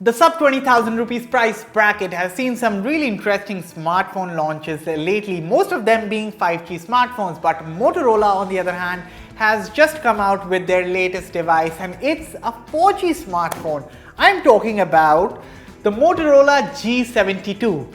The sub 20,000 rupees price bracket has seen some really interesting smartphone launches lately, most of them being 5G smartphones, but Motorola on the other hand has just come out with their latest device and it's a 4G smartphone. I'm talking about the Motorola G72.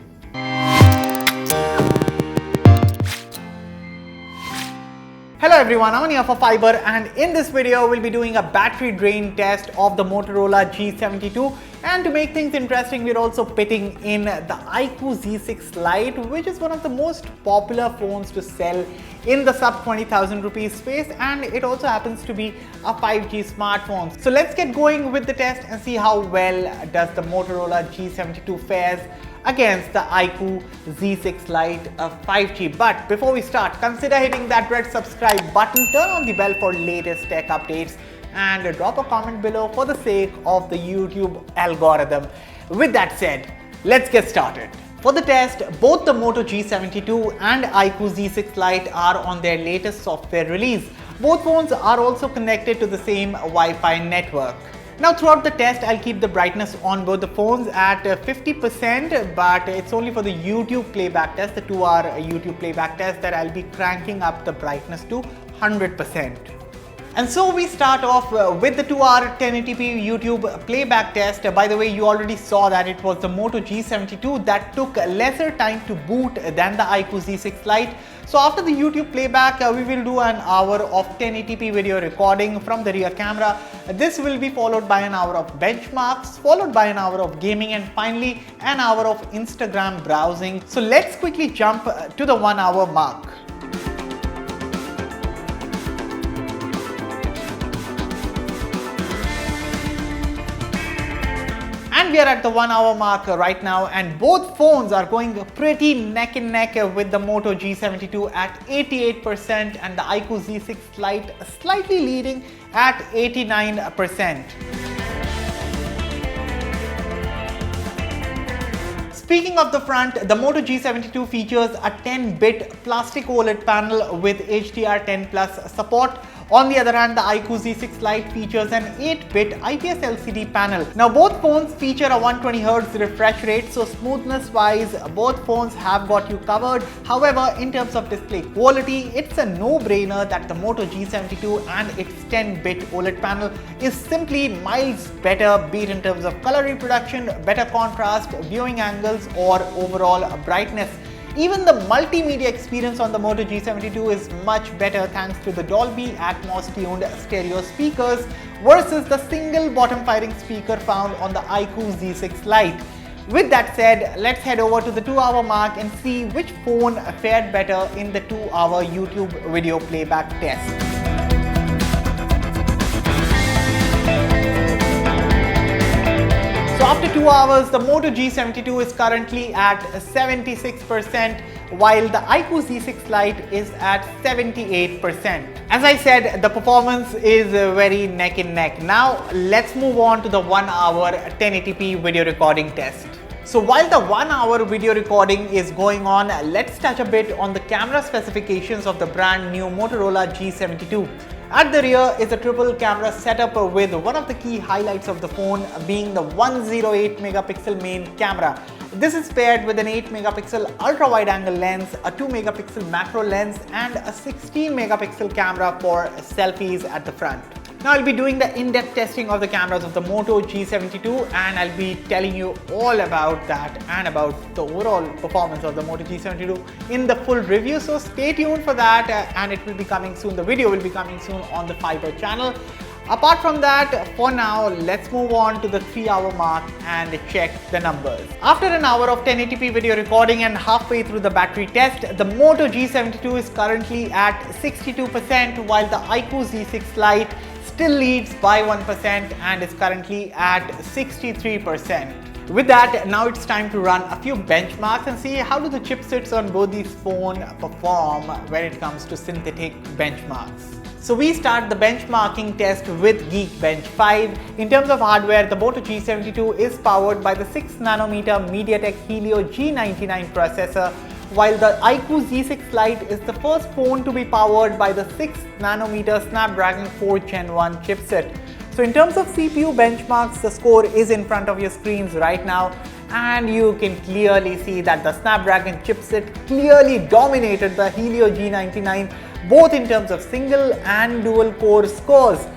Hello everyone, I'm here for Fiiber and in this video we'll be doing a battery drain test of the Motorola G72, and to make things interesting we're also pitting in the iQOO Z6 Lite, which is one of the most popular phones to sell in the sub 20,000 rupees space, and it also happens to be a 5G smartphone. So let's get going with the test and see how well does the Motorola G72 fares against the iQOO Z6 Lite 5G. But before we start, consider hitting that red subscribe button, turn on the bell for latest tech updates, and drop a comment below for the sake of the YouTube algorithm. With that said, let's get started. For the test, both the Moto G72 and iQOO Z6 Lite are on their latest software release. Both phones are also connected to the same Wi-Fi network. Now throughout the test, I'll keep the brightness on both the phones at 50%, but it's only for the YouTube playback test, the 2-hour YouTube playback test, that I'll be cranking up the brightness to 100%. And so we start off with the 2-hour 1080p YouTube playback test. By the way, you already saw that it was the Moto G72 that took lesser time to boot than the iQOO Z6 Lite. So after the YouTube playback, we will do an hour of 1080p video recording from the rear camera. This will be followed by an hour of benchmarks, followed by an hour of gaming, and finally an hour of Instagram browsing. So let's quickly jump to the 1 hour mark. And we are at the 1 hour mark right now, and both phones are going pretty neck and neck with the Moto G72 at 88% and the iQOO Z6 Lite slightly leading at 89%. Speaking of the front, the Moto G72 features a 10-bit plastic OLED panel with HDR10 Plus support. On the other hand, the iQOO Z6 Lite features an 8-bit IPS LCD panel. Now both phones feature a 120Hz refresh rate, so smoothness wise both phones have got you covered. However, in terms of display quality, it's a no-brainer that the Moto G72 and its 10-bit OLED panel is simply miles better, be it in terms of color reproduction, better contrast, viewing angles, or overall brightness. Even the multimedia experience on the Moto G72 is much better thanks to the Dolby Atmos tuned stereo speakers versus the single bottom firing speaker found on the iQOO Z6 Lite. With that said, let's head over to the 2-hour mark and see which phone fared better in the 2-hour YouTube video playback test. So after 2 hours, the Moto G72 is currently at 76%, while the iQOO Z6 Lite is at 78%. As I said, the performance is very neck and neck. Now let's move on to the 1 hour 1080p video recording test. So while the 1 hour video recording is going on, let's touch a bit on the camera specifications of the brand new Motorola G72. At the rear is a triple camera setup with one of the key highlights of the phone being the 108 megapixel main camera. This is paired with an 8 megapixel ultra wide angle lens, a 2 megapixel macro lens, and a 16 megapixel camera for selfies at the front. Now I'll be doing the in-depth testing of the cameras of the Moto G72, and I'll be telling you all about that and about the overall performance of the Moto G72 in the full review. So stay tuned for that, and it will be coming soon. The video will be coming soon on the Fiiber channel. Apart from that, for now, let's move on to the 3-hour mark and check the numbers. After an hour of 1080p video recording and halfway through the battery test, the Moto G72 is currently at 62%, while the iQOO Z6 Lite still leads by 1% and is currently at 63%. With that, now it's time to run a few benchmarks and see how do the chipsets on both these phones perform when it comes to synthetic benchmarks. So we start the benchmarking test with Geekbench 5. In terms of hardware, the Moto G72 is powered by the 6nm MediaTek Helio G99 processor, while the iQOO Z6 Lite is the first phone to be powered by the 6nm Snapdragon 4 Gen 1 chipset. So in terms of CPU benchmarks, the score is in front of your screens right now, and you can clearly see that the Snapdragon chipset clearly dominated the Helio G99 both in terms of single and dual core scores.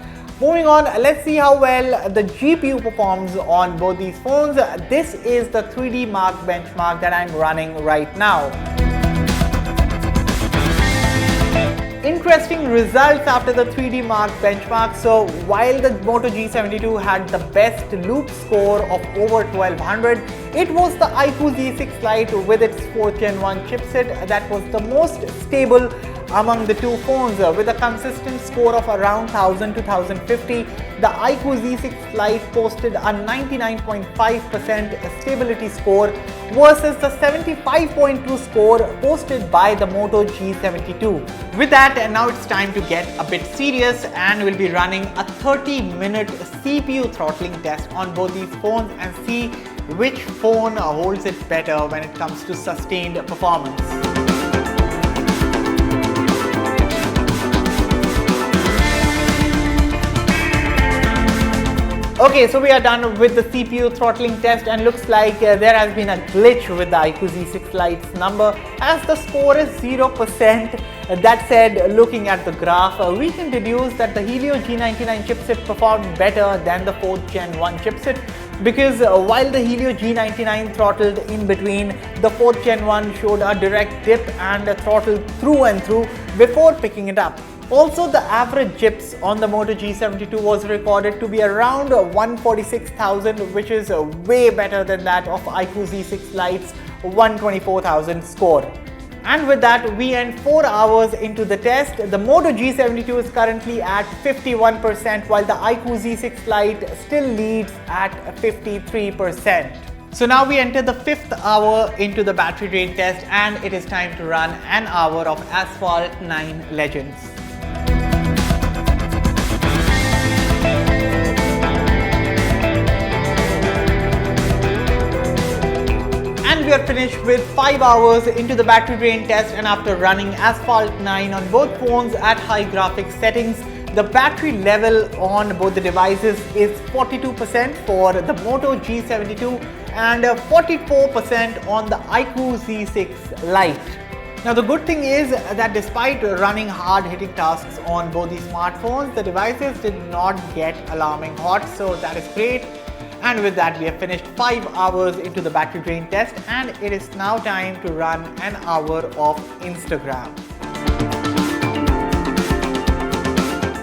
Moving on, let's see how well the GPU performs on both these phones. This is the 3D Mark benchmark that I'm running right now. Interesting results after the 3D Mark benchmark. So while the Moto G72 had the best loop score of over 1200, it was the iQOO Z6 Lite with its 4th Gen 1 chipset that was the most stable among the two phones, with a consistent score of around 1000 to 1050. The iQOO Z6 Lite posted a 99.5% stability score versus the 75.2 score posted by the Moto G72. With that, now it's time to get a bit serious, and we'll be running a 30-minute CPU throttling test on both these phones and see which phone holds it better when it comes to sustained performance. Okay, so we are done with the CPU throttling test, and looks like there has been a glitch with the iQOO Z6 Lite's number, as the score is 0%. That said, looking at the graph, we can deduce that the Helio G99 chipset performed better than the 4th Gen 1 chipset, because while the Helio G99 throttled in between, the 4th Gen 1 showed a direct dip and throttled through and through before picking it up. Also, the average jips on the Moto G72 was recorded to be around 146,000, which is way better than that of iQOO Z6 Lite's 124,000 score. And with that, we end 4 hours into the test. The Moto G72 is currently at 51%, while the iQOO Z6 Lite still leads at 53%. So now we enter the 5th hour into the battery drain test, and it is time to run an hour of Asphalt 9 Legends. We are finished with 5 hours into the battery drain test, and after running Asphalt 9 on both phones at high graphics settings, the battery level on both the devices is 42% for the Moto G72 and 44% on the iQOO Z6 Lite. Now the good thing is that despite running hard-hitting tasks on both these smartphones, the devices did not get alarming hot, so that is great. And with that, we have finished 5 hours into the battery drain test, and it is now time to run an hour of Instagram.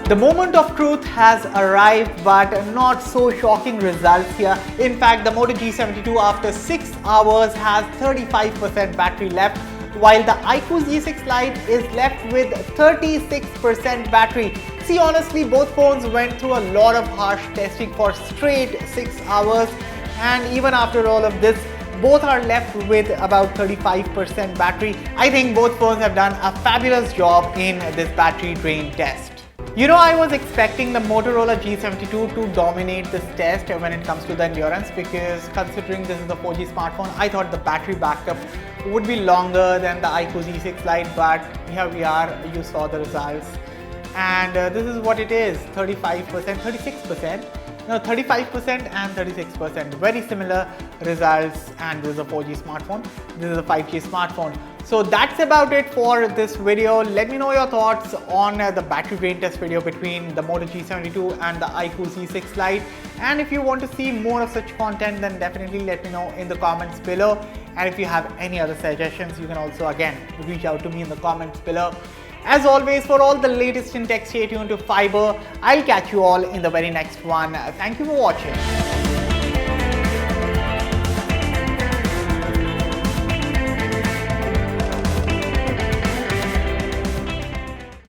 The moment of truth has arrived, but not so shocking results here. In fact, the Moto G72 after 6 hours has 35% battery left, while the iQOO Z6 Lite is left with 36% battery. See, honestly, both phones went through a lot of harsh testing for straight 6 hours, and even after all of this, both are left with about 35% battery. I think both phones have done a fabulous job in this battery drain test. You know, I was expecting the Motorola G72 to dominate this test when it comes to the endurance, because considering this is a 4G smartphone, I thought the battery backup would be longer than the iQOO Z6 Lite, but here we are, you saw the results. And this is what it is, 35%, 36%. No, 35% and 36%. Very similar results, and this is a 4G smartphone. This is a 5G smartphone. So that's about it for this video. Let me know your thoughts on the battery drain test video between the Moto G72 and the iQOO Z6 Lite. And if you want to see more of such content, then definitely let me know in the comments below. And if you have any other suggestions, you can also again reach out to me in the comments below. As always, for all the latest in tech, stay tuned to Fiiber. I'll catch you all in the very next one. Thank you for watching.